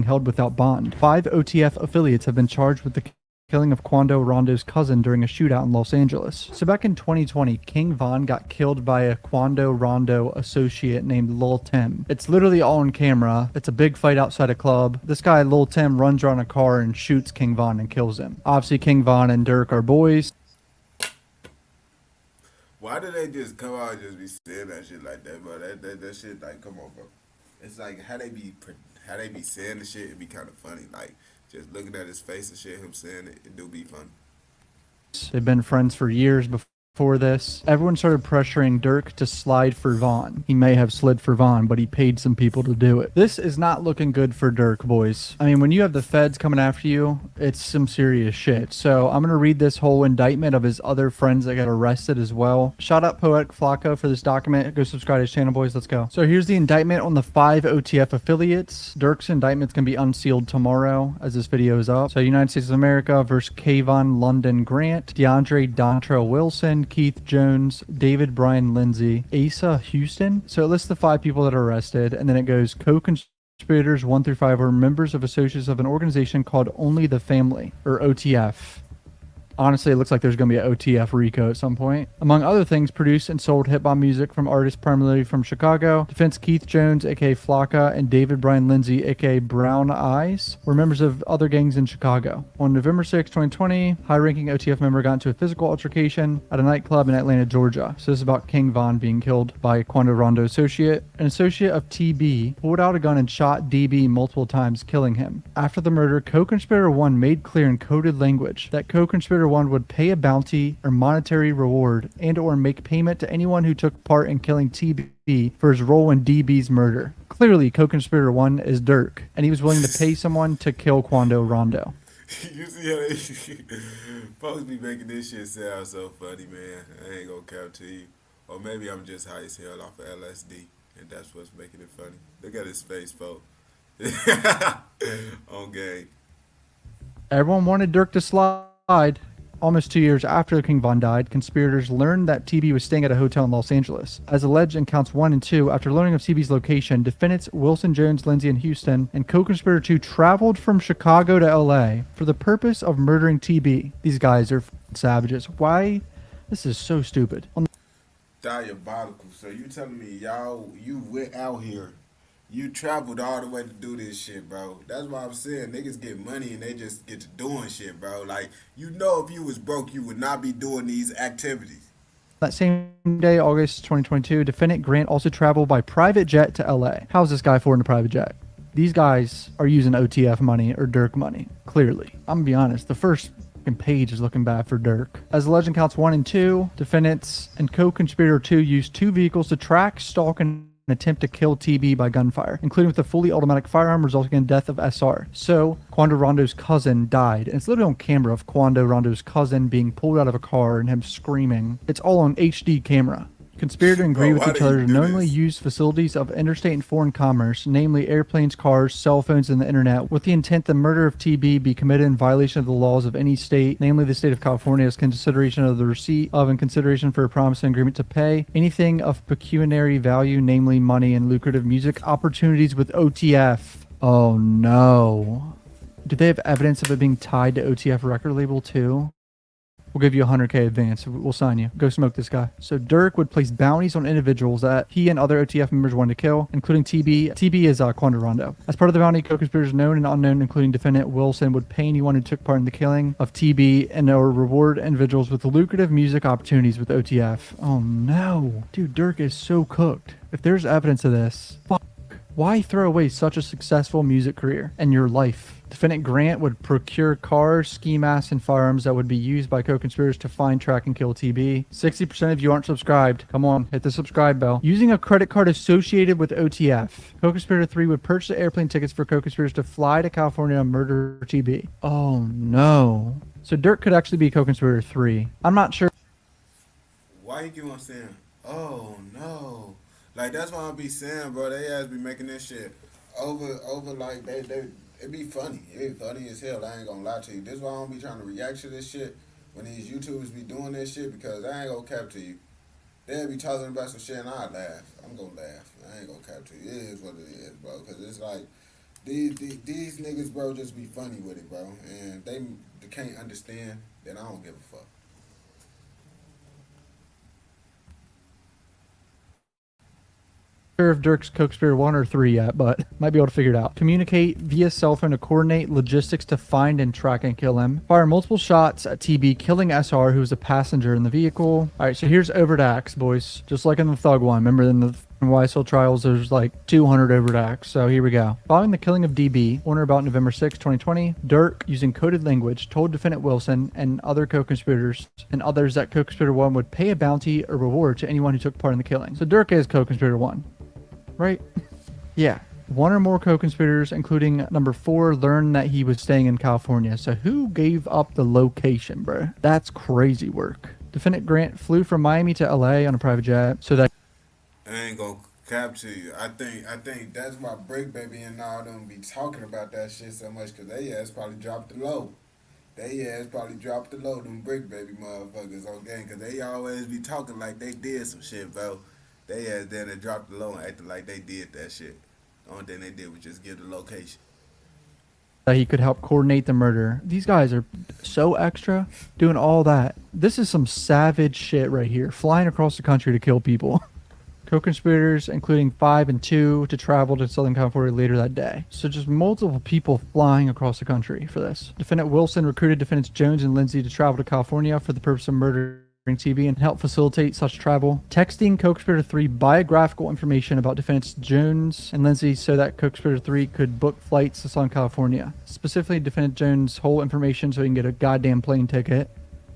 held without bond. 5 OTF affiliates have been charged with the killing of Quando Rondo's cousin during a shootout in Los Angeles. So back in 2020, King Von got killed by a Quando Rondo associate named Lil Tim. It's literally all on camera. It's a big fight outside a club. This guy, Lil Tim, runs around a car and shoots King Von and kills him. Obviously, King Von and Durk are boys. Why do they just come out and just be saying that shit like that, bro? That shit, like, come on, bro. It's like how they be saying the shit. It be kind of funny. Like just looking at his face and shit, him saying it, it do be funny. They've been friends for years before this. Everyone started pressuring Durk to slide for Vaughn. He may have slid for Vaughn, but he paid some people to do it. This is not looking good for Durk, boys. I mean, when you have the feds coming after you, it's some serious shit. So I'm going to read this whole indictment of his other friends that got arrested as well. Shout out Poetic Flacco for this document. Go subscribe to his channel, boys. Let's go. So here's the indictment on the 5 OTF affiliates. Durk's indictment's going to be unsealed tomorrow as this video is up. So United States of America versus Kayvon London Grant, DeAndre Dontrell Wilson, Keith Jones, David Brian Lindsay, Asa Houston. So it lists the 5 people that are arrested, and then it goes co-conspirators 1 through 5 are members of associates of an organization called Only the Family, or OTF. Honestly, it looks like there's going to be an OTF RICO at some point. Among other things, produced and sold hip-hop music from artists primarily from Chicago. Defense Keith Jones, a.k.a. Flocka, and David Brian Lindsay, a.k.a. Brown Eyes, were members of other gangs in Chicago. On November 6, 2020, high-ranking OTF member got into a physical altercation at a nightclub in Atlanta, Georgia. So this is about King Von being killed by a Quando Rondo associate. An associate of TB pulled out a gun and shot DB multiple times, killing him. After the murder, co-conspirator 1 made clear in coded language that co-conspirator 1 would pay a bounty or monetary reward and or make payment to anyone who took part in killing TB for his role in DB's murder. Clearly, co-conspirator 1 is Durk, and he was willing to pay someone to kill Quando Rondo. You see how they folks be making this shit sound so funny, man. I ain't gonna cap to you. Or maybe I'm just high as hell off of LSD, and that's what's making it funny. Look at his face, folks. On game. Everyone wanted Durk to slide. Almost 2 years after King Von died, conspirators learned that TB was staying at a hotel in Los Angeles. As alleged in counts 1 and 2, after learning of TB's location, defendants Wilson, Jones, Lindsay, and Houston, and co-conspirator 2 traveled from Chicago to LA for the purpose of murdering TB. These guys are savages. Why? This is so stupid. Diabolical. So you telling me you went out here, you traveled all the way to do this shit, bro. That's why I'm saying niggas get money and they just get to doing shit, bro. Like, you know, if you was broke, you would not be doing these activities. That same day, August 2022, defendant Grant also traveled by private jet to LA. How's this guy affording a private jet? These guys are using OTF money or Durk money, clearly. I'm gonna be honest, the first page is looking bad for Durk. As the legend counts 1 and 2, defendants and co-conspirator 2 used 2 vehicles to track, stalk, and attempt to kill TB by gunfire, including with a fully automatic firearm, resulting in death of SR. So, Quando Rondo's cousin died, and it's literally on camera of Quando Rondo's cousin being pulled out of a car and him screaming. It's all on HD camera. Conspirator and agree with each other to knowingly use facilities of interstate and foreign commerce, namely airplanes, cars, cell phones, and the internet, with the intent the murder of TB be committed in violation of the laws of any state, namely the state of California, as consideration of the receipt of and consideration for a promise and agreement to pay anything of pecuniary value, namely money and lucrative music opportunities with OTF. Oh no. Do they have evidence of it being tied to OTF record label too? We'll give you 100K advance. We'll sign you. Go smoke this guy. So Durk would place bounties on individuals that he and other OTF members wanted to kill, including TB. TB is Quando Rondo. As part of the bounty, co-conspirators known and unknown, including defendant Wilson, would pay anyone who took part in the killing of TB and or reward individuals with lucrative music opportunities with OTF. Oh no. Dude, Durk is so cooked. If there's evidence of this, fuck. Why throw away such a successful music career and your life? Defendant Grant would procure cars, ski masks, and firearms that would be used by co-conspirators to find, track, and kill TB. 60% of you aren't subscribed. Come on, hit the subscribe bell. Using a credit card associated with OTF, co-conspirator 3 would purchase airplane tickets for co-conspirators to fly to California and murder TB. Oh no. So Durk could actually be co-conspirator 3. I'm not sure. Why you keep on saying, oh no? Like, that's why I be saying, bro, they ass be making this shit over like it be funny. It be funny as hell. I ain't gonna lie to you. This is why I don't be trying to react to this shit when these YouTubers be doing this shit, because I ain't gonna cap to you. They'll be talking about some shit and I laugh. I'm gonna laugh. I ain't gonna cap to you. It is what it is, bro. Because it's like, These niggas, bro, just be funny with it, bro, and they can't understand that I don't give a fuck. Sure if Dirk's co-conspirator 1 or 3 yet, but might be able to figure it out. Communicate via cell phone to coordinate logistics to find and track and kill him. Fire multiple shots at TB, killing SR, who was a passenger in the vehicle. All right, so here's overt acts, boys. Just like in the Thug one. Remember in the YSL trials, there's like 200 overt acts. So here we go. Following the killing of DB, on or about November 6, 2020, Dirk, using coded language, told defendant Wilson and other co-conspirators and others that co-conspirator 1 would pay a bounty or reward to anyone who took part in the killing. So Dirk is co-conspirator 1. Right? Yeah. One or more co-conspirators, including number 4, learned that he was staying in California. So who gave up the location, bro? That's crazy work. Defendant Grant flew from Miami to LA on a private jet so that I ain't gonna capture you. I think that's why Brick Baby and all them be talking about that shit so much, cause they ass probably dropped the low. They ass probably dropped the low, them Brick Baby motherfuckers on game, cause they always be talking like they did some shit, bro. They ass then they dropped the low and acted like they did that shit. The only thing they did was just give the location. he could help coordinate the murder. These guys are so extra doing all that. This is some savage shit right here. Flying across the country to kill people. Co-conspirators, including 5 and 2, to travel to Southern California later that day. So just multiple people flying across the country for this. Defendant Wilson recruited defendants Jones and Lindsay to travel to California for the purpose of murdering TB and help facilitate such travel. Texting co-conspirator 3 biographical information about defendants Jones and Lindsay so that co-conspirator 3 could book flights to Southern California. Specifically, defendant Jones' whole information so he can get a goddamn plane ticket.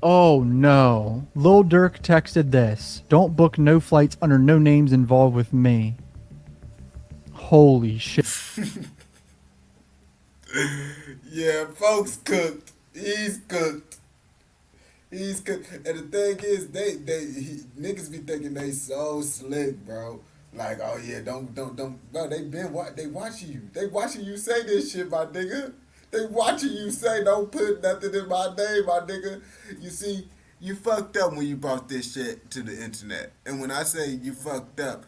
Oh no. Lil Durk texted this. Don't book no flights under no names involved with me. Holy shit. Yeah, folks cooked. He's cooked. He's cooked. And the thing is, niggas be thinking they so slick, bro. Like, oh yeah, don't, bro. They watching you. They watching you say this shit, my nigga. They watching you say don't put nothing in my name, my nigga. You see, you fucked up when you brought this shit to the internet. And when I say you fucked up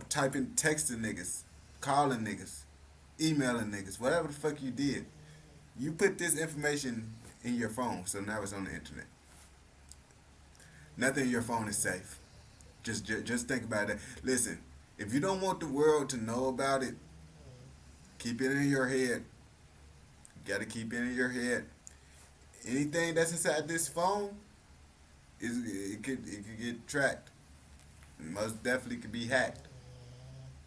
typing, texting niggas, calling niggas, emailing niggas, whatever the fuck you did. You put this information in your phone, so now it's on the internet. Nothing in your phone is safe. Just think about that. Listen, if you don't want the world to know about it, keep it in your head. You gotta keep it in your head. Anything that's inside this phone it could get tracked. It most definitely could be hacked.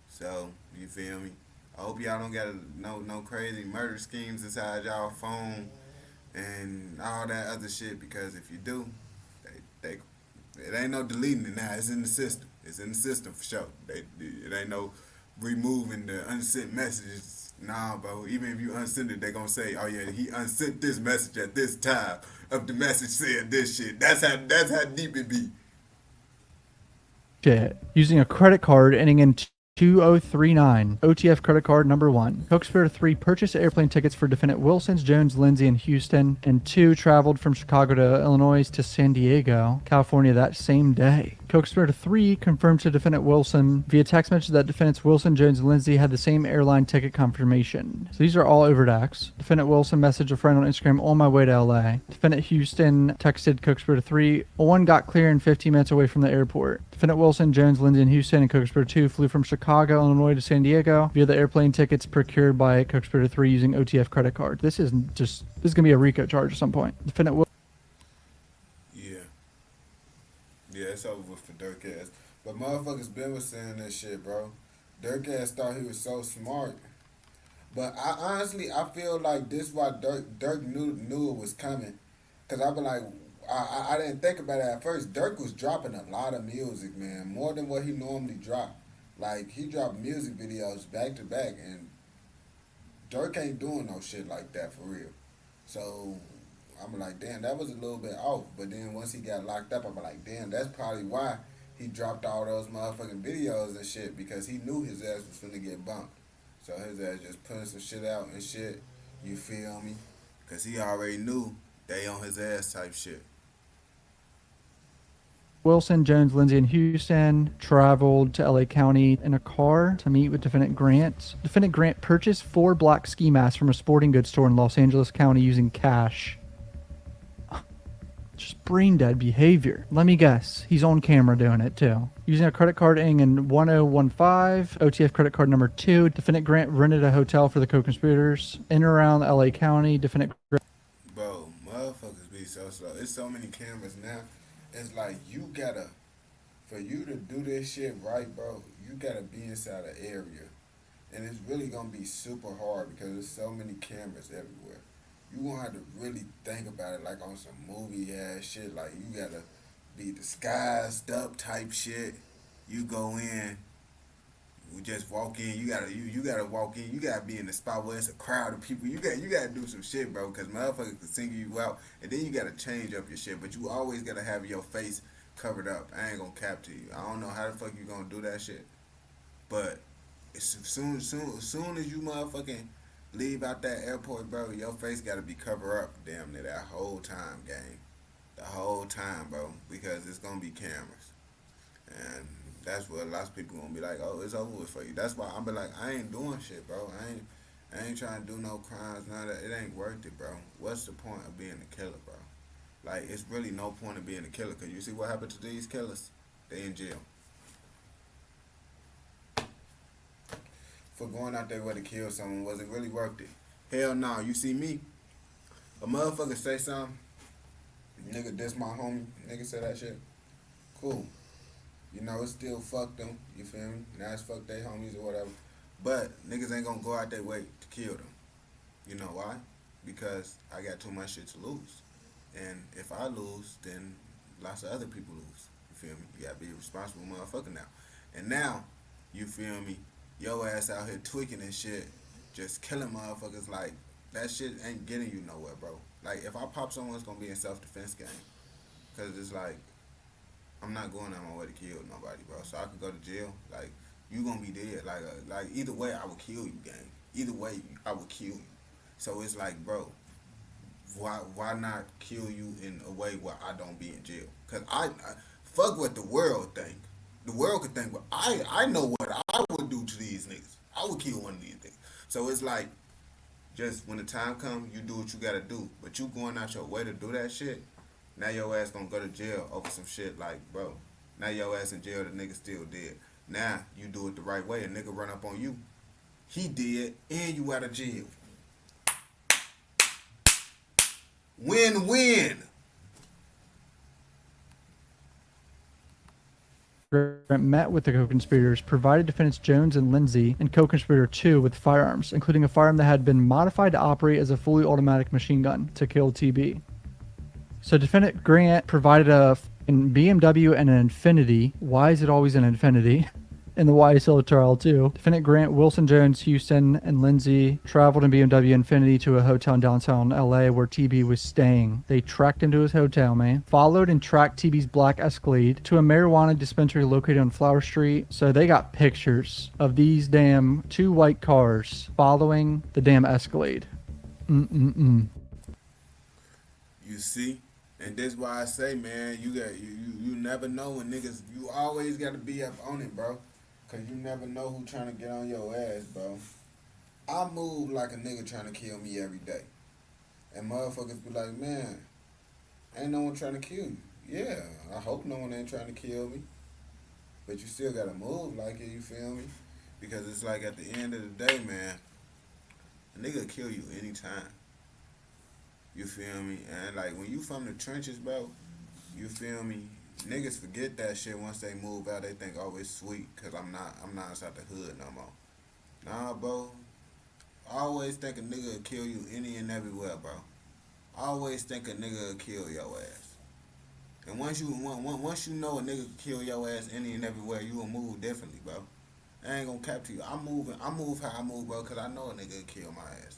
So you feel me? I hope y'all don't got no crazy murder schemes inside y'all phone and all that other shit, because if you do, they it ain't no deleting it now. It's in the system. It's in the system for sure. It ain't no removing the unsent messages. Nah, bro. Even if you unsend it, they gonna say, "Oh yeah, he unsent this message at this time of the message said this shit." That's how deep it be. Shit. Using a credit card ending in 2039. OTF credit card number 1. Co-conspirator 3 purchased airplane tickets for defendant Wilsons, Jones, Lindsay, and Houston, and 2 traveled from Chicago to Illinois to San Diego, California that same day. Co-conspirator 3 confirmed to defendant Wilson via text message that defendants Wilson, Jones, and Lindsay had the same airline ticket confirmation. So these are all overt acts. Defendant Wilson messaged a friend on Instagram on my way to LA. Defendant Houston texted co-conspirator 3. One got clear in 15 minutes away from the airport. Defendant Wilson, Jones, Lindsay, and Houston and co-conspirator 2 flew from Chicago, Illinois to San Diego via the airplane tickets procured by co-conspirator 3 using OTF credit card. This is going to be a RICO charge at some point. Defendant Wilson. Yeah. Yeah, it's over with for Dirk ass. But motherfuckers been was saying that shit, bro. Dirk ass thought he was so smart. But I feel like this why Dirk knew it was coming. Cause I be like, I didn't think about it at first. Dirk was dropping a lot of music, man, more than what he normally dropped. Like he dropped music videos back to back, and Dirk ain't doing no shit like that for real. So I'm like, damn, that was a little bit off. But then once he got locked up, I'm like, damn, that's probably why he dropped all those motherfucking videos and shit, because he knew his ass was finna get bumped. So his ass just putting some shit out and shit. You feel me? Cause he already knew they on his ass type shit. Wilson, Jones, Lindsay, and Houston traveled to LA County in a car to meet with Defendant Grant. Defendant Grant purchased 4 black ski masks from a sporting goods store in Los Angeles County using cash. Just brain dead behavior. Let me guess. He's on camera doing it too. Using a credit card ending in 1015, OTF credit card number 2. Defendant Grant rented a hotel for the co-conspirators in and around LA County. Defendant Grant. Bro, motherfuckers be so slow. It's so many cameras now. It's like you gotta, for you to do this shit right, bro, you gotta be inside an area. And it's really gonna be super hard because there's so many cameras everywhere. You gonna have to really think about it like on some movie ass shit. Like you gotta be disguised up type shit. You go in, you just walk in. You gotta walk in. You gotta be in the spot where it's a crowd of people. You gotta do some shit, bro. Cause motherfuckers can single you out, and then you gotta change up your shit. But you always gotta have your face covered up. I ain't gonna cap to you. I don't know how the fuck you gonna do that shit, but as soon as you motherfucking leave out that airport, bro, your face gotta be covered up damn near that whole time, gang. The whole time, bro, because it's gonna be cameras. And that's what lots of people gonna be like, oh, it's over with for you. That's why I'm be like, I ain't doing shit, bro. I ain't trying to do no crimes, none of that. It ain't worth it, bro. What's the point of being a killer, bro? Like, it's really no point of being a killer, because you see what happened to these killers? They in jail. For going out there where to kill someone, was it really worth it? Hell no. You see me, a motherfucker say something, nigga diss my homie, nigga say that shit, cool. You know, it's still fuck them, you feel me? Now it's fuck they homies or whatever. But niggas ain't gonna go out their way to kill them. You know why? Because I got too much shit to lose. And if I lose, then lots of other people lose. You feel me? You gotta be a responsible motherfucker now. And now, you feel me? Your ass out here tweaking and shit, just killing motherfuckers. Like, that shit ain't getting you nowhere, bro. Like, if I pop someone, it's gonna be in self-defense game. Because it's like, I'm not going out my way to kill nobody, bro. So I could go to jail. Like, you gonna be dead. Like either way, I would kill you, gang. Either way, I would kill you. So it's like, bro, why not kill you in a way where I don't be in jail? Cause I fuck what the world think. The world could think, but I know what I would do to these niggas. I would kill one of these niggas. So it's like, just when the time comes, you do what you gotta do. But you going out your way to do that shit, now your ass gonna go to jail over some shit like, bro, now your ass in jail, the nigga still dead. Now, you do it the right way, a nigga run up on you. He did, and you out of jail. Win-win. Grant met with the co-conspirators, provided defendants Jones and Lindsay and co-conspirator 2 with firearms, including a firearm that had been modified to operate as a fully automatic machine gun to kill TB. So defendant Grant provided a BMW and an Infinity. Why is it always an Infinity? In the YSL trial too. Defendant Grant, Wilson, Jones, Houston, and Lindsay traveled in BMW Infinity to a hotel in downtown LA where TB was staying. They tracked him to his hotel, man. Followed and tracked TB's black Escalade to a marijuana dispensary located on Flower Street. So they got pictures of these damn 2 white cars following the damn Escalade. You see? And that's why I say, man, you never know when niggas, you always gotta be up on it, bro. Cause you never know who trying to get on your ass, bro. I move like a nigga trying to kill me every day. And motherfuckers be like, man, ain't no one trying to kill you. Yeah, I hope no one ain't trying to kill me. But you still gotta move like it, you feel me? Because it's like at the end of the day, man, a nigga will kill you anytime. You feel me? And like when you from the trenches, bro, you feel me? Niggas forget that shit once they move out. They think, oh, it's sweet, cause I'm not inside the hood no more. Nah, bro. I always think a nigga will kill you any and everywhere, bro. I always think a nigga will kill your ass. And once you know a nigga kill your ass any and everywhere, you will move differently, bro. I ain't gonna cap to you. I move how I move, bro, cause I know a nigga will kill my ass.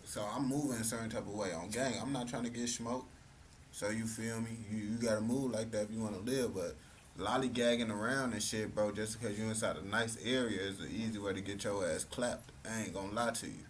So I'm moving a certain type of way. On gang, I'm not trying to get smoked. So you feel me? You gotta move like that if you wanna live. But lollygagging around and shit, bro, just because you inside a nice area is the easy way to get your ass clapped. I ain't gonna lie to you.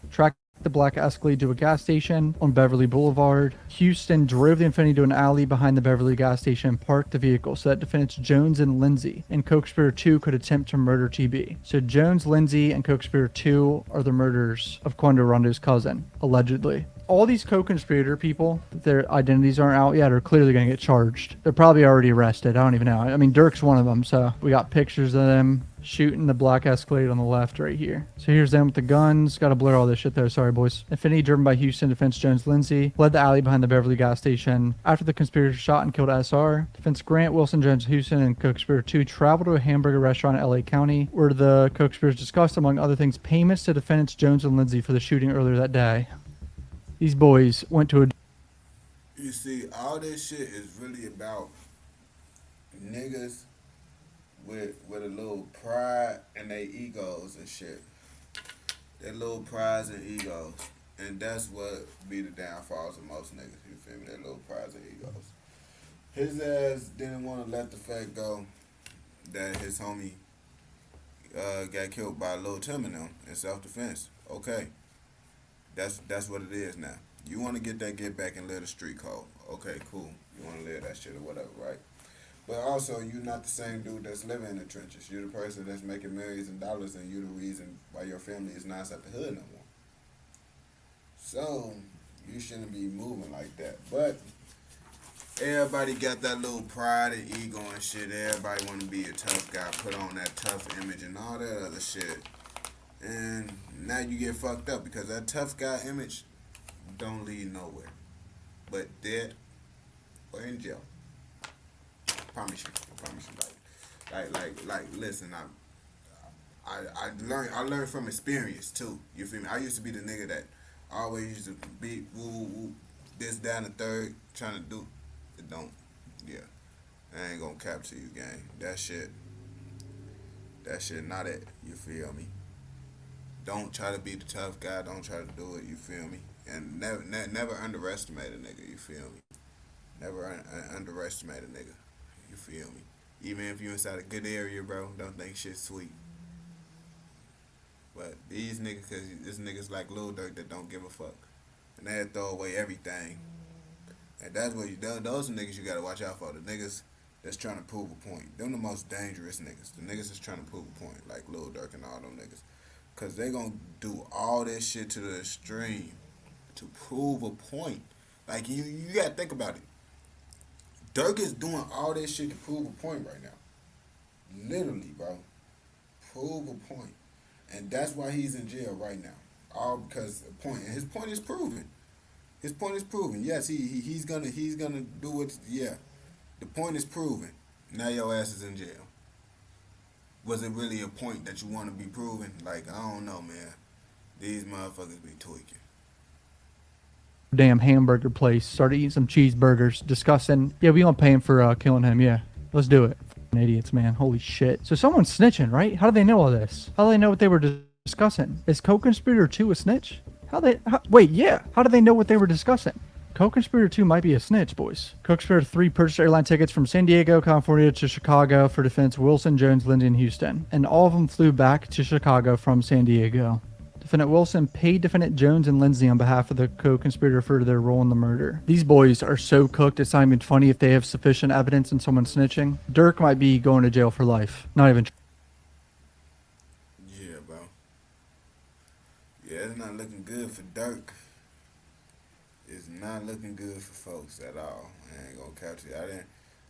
Tracked the black Escalade to a gas station on Beverly Boulevard. Houston drove the Infiniti to an alley behind the Beverly gas station and parked the vehicle so that defendants Jones and Lindsay and co-conspirator 2 could attempt to murder TB. So Jones, Lindsay, and co-conspirator 2 are the murderers of Quando Rondo's cousin, allegedly. All these co-conspirator people, their identities aren't out yet, are clearly going to get charged. They're probably already arrested. I don't even know. I mean, Durk's one of them, so we got pictures of them shooting the black Escalade on the left right here. So here's them with the guns. Got to blur all this shit there. Sorry, boys. Infiniti driven by Houston defense Jones Lindsay fled the alley behind the Beverly gas station. After the conspirators shot and killed SR, defense Grant, Wilson, Jones, Houston, and co-conspirator 2 traveled to a hamburger restaurant in LA County where the co-conspirators discussed, among other things, payments to defendants Jones and Lindsay for the shooting earlier that day. These boys went to a... You see, all this shit is really about niggas with a little pride and their egos and shit. Their little prides and egos. And that's what be the downfalls of most niggas, you feel me? Their little prides and egos. His ass didn't want to let the fact go that his homie got killed by Lil Tim and them in self-defense. Okay. That's what it is now. You want to get back and live the street code. Okay, cool. You want to live that shit or whatever, right? But also, you're not the same dude that's living in the trenches. You're the person that's making millions of dollars, and you're the reason why your family is not at the hood no more. So, you shouldn't be moving like that. But everybody got that little pride and ego and shit. Everybody want to be a tough guy, put on that tough image and all that other shit. And now you get fucked up because that tough guy image don't lead nowhere but dead or in jail. Promise you. Like. Listen, I learned from experience too. You feel me? I used to be the nigga that always used to be woo this, that, and the third, trying to do it. Don't. Yeah, I ain't gonna capture you, gang. That shit not it. You feel me? Don't try to be the tough guy. Don't try to do it. You feel me? And never underestimate a nigga. You feel me? Never underestimate a nigga. You feel me? Even if you inside a good area, bro, don't think shit's sweet. But these niggas, cause this niggas like Lil Durk that don't give a fuck, and they throw away everything. And that's what those are niggas you gotta watch out for. The niggas that's trying to prove a point. Them the most dangerous niggas. The niggas that's trying to prove a point, like Lil Durk and all them niggas. Cause they gonna do all this shit to the extreme to prove a point. Like you gotta think about it. Durk is doing all this shit to prove a point right now. Literally, bro. Prove a point. And that's why he's in jail right now. All because a point. And his point is proven. His point is proven. Yes, he's gonna do it. Yeah. The point is proven. Now your ass is in jail. Was it really a point that you want to be proven? Like, I don't know, man. These motherfuckers be tweaking. damn hamburger place, started eating some cheeseburgers, discussing, yeah, we gonna pay him for killing him. Yeah, let's do it. F***ing idiots, man. Holy shit. So someone's snitching, right? How do they know all this? How do they know what they were discussing? Is co-conspirator 2 a snitch? Wait, yeah. How do they know what they were discussing? Co-conspirator 2 might be a snitch, boys. Co-conspirator 3 purchased airline tickets from San Diego, California to Chicago for defense Wilson, Jones, Lindsay, and Houston. And all of them flew back to Chicago from San Diego. Defendant Wilson paid defendant Jones and Lindsay on behalf of the co-conspirator for their role in the murder. These boys are so cooked, it's not even funny if they have sufficient evidence and someone snitching. Durk might be going to jail for life. Not even... Yeah, bro. Yeah, it's not looking good for Durk. It's not looking good for folks at all. I ain't gonna catch it.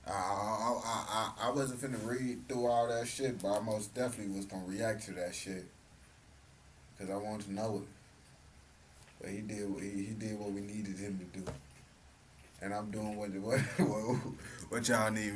I wasn't finna read through all that shit, but I most definitely was gonna react to that shit because I wanted to know it. But he did what we needed him to do, and I'm doing what y'all need me.